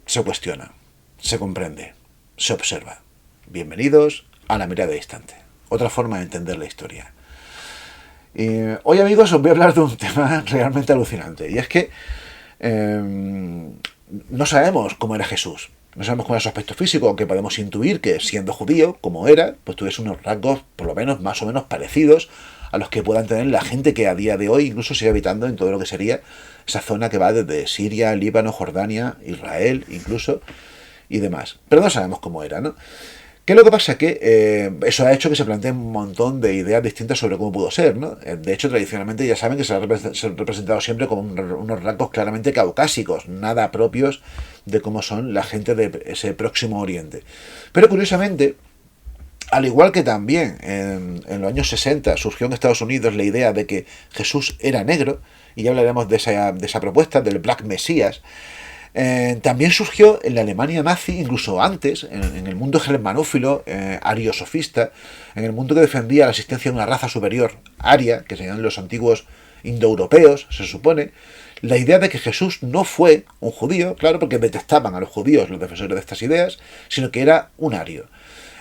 se cuestiona, se comprende, se observa. Bienvenidos a la mirada distante. Otra forma de entender la historia. Hoy, amigos, os voy a hablar de un tema realmente alucinante. Y es que no sabemos cómo era Jesús. No sabemos cómo era su aspecto físico, aunque podemos intuir que, siendo judío, como era, pues tuviese unos rasgos, por lo menos, más o menos parecidos a los que puedan tener la gente que a día de hoy incluso sigue habitando en todo lo que sería esa zona que va desde Siria, Líbano, Jordania, Israel, incluso, y demás. Pero no sabemos cómo era, ¿no? ¿Qué es lo que pasa? Que eso ha hecho que se planteen un montón de ideas distintas sobre cómo pudo ser, ¿no? De hecho, tradicionalmente ya saben que se ha representado siempre como unos rasgos claramente caucásicos, nada propios de cómo son la gente de ese Próximo Oriente. Pero curiosamente, al igual que también en los años 60 surgió en Estados Unidos la idea de que Jesús era negro, y ya hablaremos de esa propuesta, del Black Mesías. También surgió en la Alemania nazi, incluso antes, en el mundo germanófilo, ariosofista, en el mundo que defendía la existencia de una raza superior, aria, que serían los antiguos indoeuropeos, se supone, la idea de que Jesús no fue un judío, claro, porque detestaban a los judíos los defensores de estas ideas, sino que era un ario.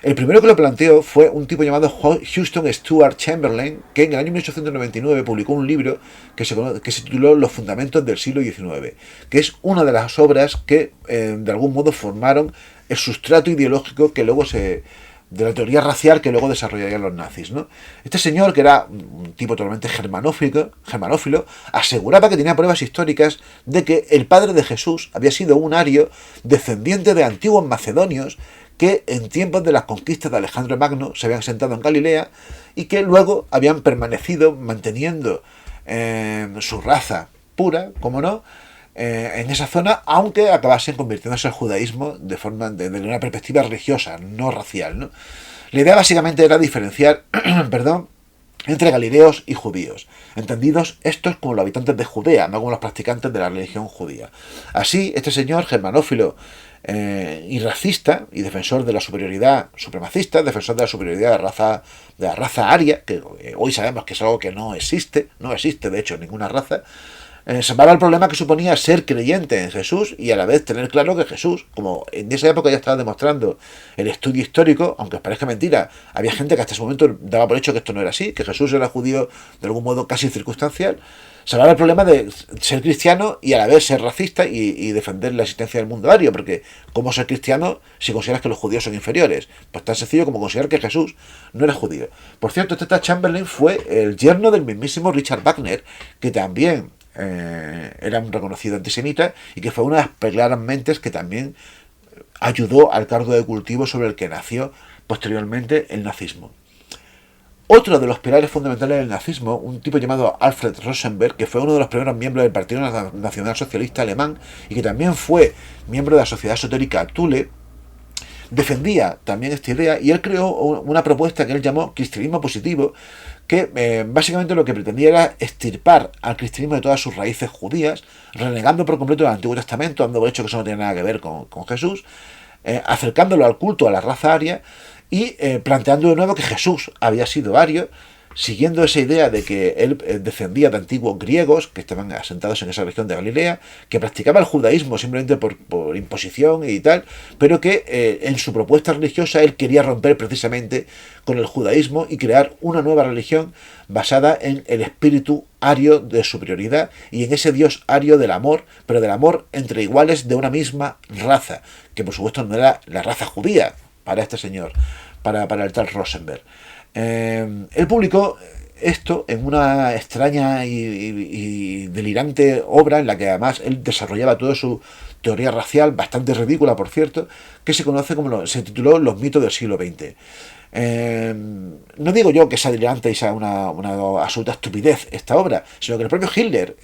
El primero que lo planteó fue un tipo llamado Houston Stuart Chamberlain, que en el año 1899 publicó un libro que se tituló Los fundamentos del siglo XIX, que es una de las obras que de algún modo formaron el sustrato ideológico que luego de la teoría racial que luego desarrollarían los nazis, ¿no? Este señor, que era un tipo totalmente germanófilo, aseguraba que tenía pruebas históricas de que el padre de Jesús había sido un ario descendiente de antiguos macedonios que en tiempos de las conquistas de Alejandro Magno se habían sentado en Galilea y que luego habían permanecido manteniendo su raza pura, como no, en esa zona, aunque acabasen convirtiéndose al judaísmo de una perspectiva religiosa, no racial, ¿no? La idea básicamente era diferenciar perdón, entre galileos y judíos, entendidos estos como los habitantes de Judea, no como los practicantes de la religión judía. Así, este señor germanófilo y racista y defensor de la superioridad supremacista, defensor de la superioridad de la raza aria, que hoy sabemos que es algo que no existe de hecho ninguna raza, salvaba el problema que suponía ser creyente en Jesús y a la vez tener claro que Jesús, como en esa época ya estaba demostrando el estudio histórico, aunque os parezca mentira, había gente que hasta ese momento daba por hecho que esto no era así, que Jesús era judío de algún modo casi circunstancial, salvaba el problema de ser cristiano y a la vez ser racista y defender la existencia del mundo ario, porque ¿cómo ser cristiano si consideras que los judíos son inferiores? Pues tan sencillo como considerar que Jesús no era judío. Por cierto, este Chamberlain fue el yerno del mismísimo Richard Wagner, que también era un reconocido antisemita y que fue una de las claras mentes que también ayudó al cargo de cultivo sobre el que nació posteriormente el nazismo. Otro de los pilares fundamentales del nazismo, un tipo llamado Alfred Rosenberg, que fue uno de los primeros miembros del Partido Nacional Socialista Alemán y que también fue miembro de la Sociedad Esotérica Thule, defendía también esta idea y él creó una propuesta que él llamó cristianismo positivo, que básicamente lo que pretendía era extirpar al cristianismo de todas sus raíces judías, renegando por completo el Antiguo Testamento, dando por hecho que eso no tiene nada que ver con Jesús, acercándolo al culto a la raza aria y planteando de nuevo que Jesús había sido ario, siguiendo esa idea de que él descendía de antiguos griegos que estaban asentados en esa región de Galilea, que practicaba el judaísmo simplemente por imposición y tal, pero que en su propuesta religiosa él quería romper precisamente con el judaísmo y crear una nueva religión basada en el espíritu ario de superioridad y en ese dios ario del amor, pero del amor entre iguales de una misma raza, que por supuesto no era la raza judía para este señor, para el tal Rosenberg. Él publicó esto en una extraña y delirante obra en la que además él desarrollaba toda su teoría racial, bastante ridícula por cierto, que se conoce se tituló Los mitos del siglo XX. No digo yo que sea delirante y sea una absoluta estupidez esta obra, sino que el propio Hitler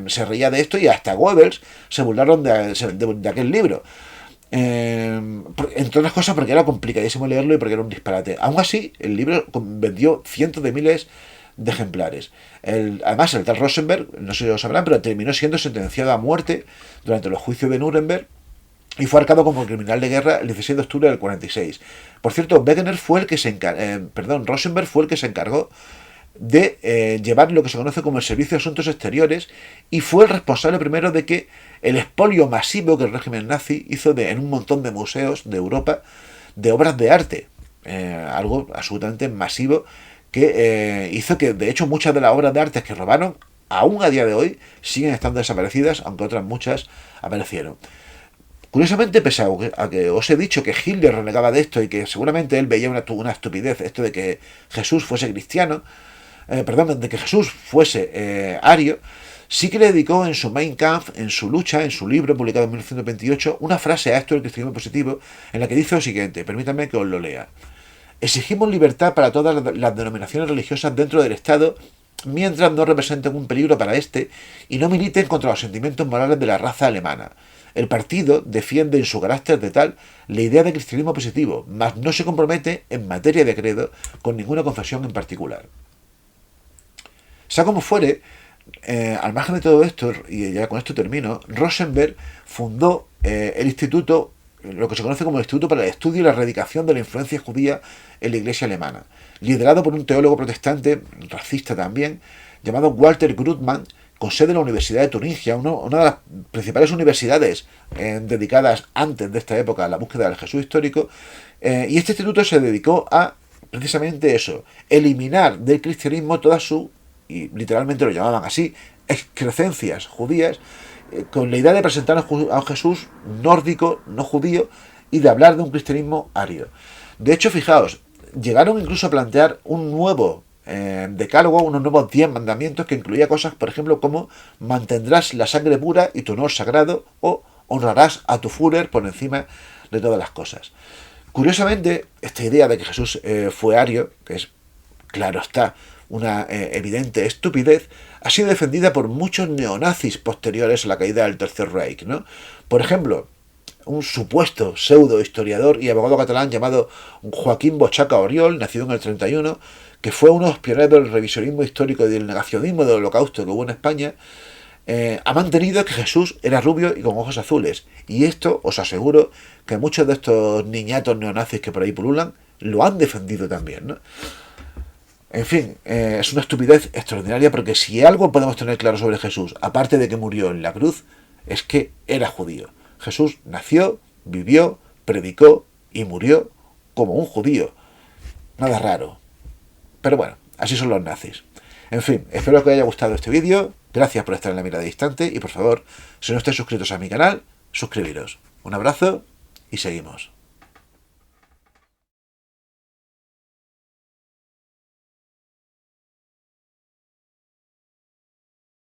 se reía de esto y hasta Goebbels se burlaron de aquel libro. Entre otras cosas porque era complicadísimo leerlo y porque era un disparate. Aún así, el libro vendió cientos de miles de ejemplares. Además, el tal Rosenberg, no sé si lo sabrán, pero terminó siendo sentenciado a muerte durante los juicios de Nuremberg y fue arcado como criminal de guerra el 16 de octubre del 46. Por cierto, Wegener fue el que Rosenberg fue el que se encargó de llevar lo que se conoce como el Servicio de Asuntos Exteriores, y fue el responsable primero de que el expolio masivo que el régimen nazi hizo en un montón de museos de Europa de obras de arte, algo absolutamente masivo que hizo que de hecho muchas de las obras de arte que robaron aún a día de hoy siguen estando desaparecidas, aunque otras muchas aparecieron. Curiosamente, pese a que os he dicho que Hitler renegaba de esto y que seguramente él veía una estupidez, esto de que Jesús fuese cristiano, perdón, de que Jesús fuese ario, sí que le dedicó en su Mein Kampf, en su lucha, en su libro publicado en 1928, una frase a esto del cristianismo positivo, en la que dice lo siguiente, permítanme que os lo lea. Exigimos libertad para todas las denominaciones religiosas dentro del Estado, mientras no representen un peligro para éste y no militen contra los sentimientos morales de la raza alemana. El partido defiende en su carácter de tal la idea de cristianismo positivo, mas no se compromete en materia de credo con ninguna confesión en particular. Sea como fuere, al margen de todo esto, y ya con esto termino, Rosenberg fundó el instituto, lo que se conoce como el Instituto para el Estudio y la Erradicación de la Influencia Judía en la Iglesia Alemana, liderado por un teólogo protestante, racista también, llamado Walter Grothmann, con sede en la Universidad de Turingia, una de las principales universidades dedicadas antes de esta época a la búsqueda del Jesús histórico, y este instituto se dedicó a precisamente eso, eliminar del cristianismo todas su, y literalmente lo llamaban así, excrecencias judías, con la idea de presentar a un Jesús nórdico, no judío, y de hablar de un cristianismo ario. De hecho, fijaos, llegaron incluso a plantear un nuevo decálogo, unos nuevos 10 mandamientos que incluía cosas, por ejemplo, como mantendrás la sangre pura y tu honor sagrado, o honrarás a tu Führer por encima de todas las cosas. Curiosamente, esta idea de que Jesús fue ario, que es, claro está, una evidente estupidez, ha sido defendida por muchos neonazis posteriores a la caída del Tercer Reich, ¿no? Por ejemplo, un supuesto pseudo historiador y abogado catalán llamado Joaquín Bochaca Oriol, nacido en el 31, que fue uno de los pioneros del revisionismo histórico y del negacionismo del Holocausto que hubo en España, ha mantenido que Jesús era rubio y con ojos azules. Y esto os aseguro que muchos de estos niñatos neonazis que por ahí pululan lo han defendido también, ¿no? En fin, es una estupidez extraordinaria, porque si algo podemos tener claro sobre Jesús, aparte de que murió en la cruz, es que era judío. Jesús nació, vivió, predicó y murió como un judío. Nada raro. Pero bueno, así son los nazis. En fin, espero que os haya gustado este vídeo. Gracias por estar en la mirada distante y por favor, si no estáis suscritos a mi canal, suscribiros. Un abrazo y seguimos.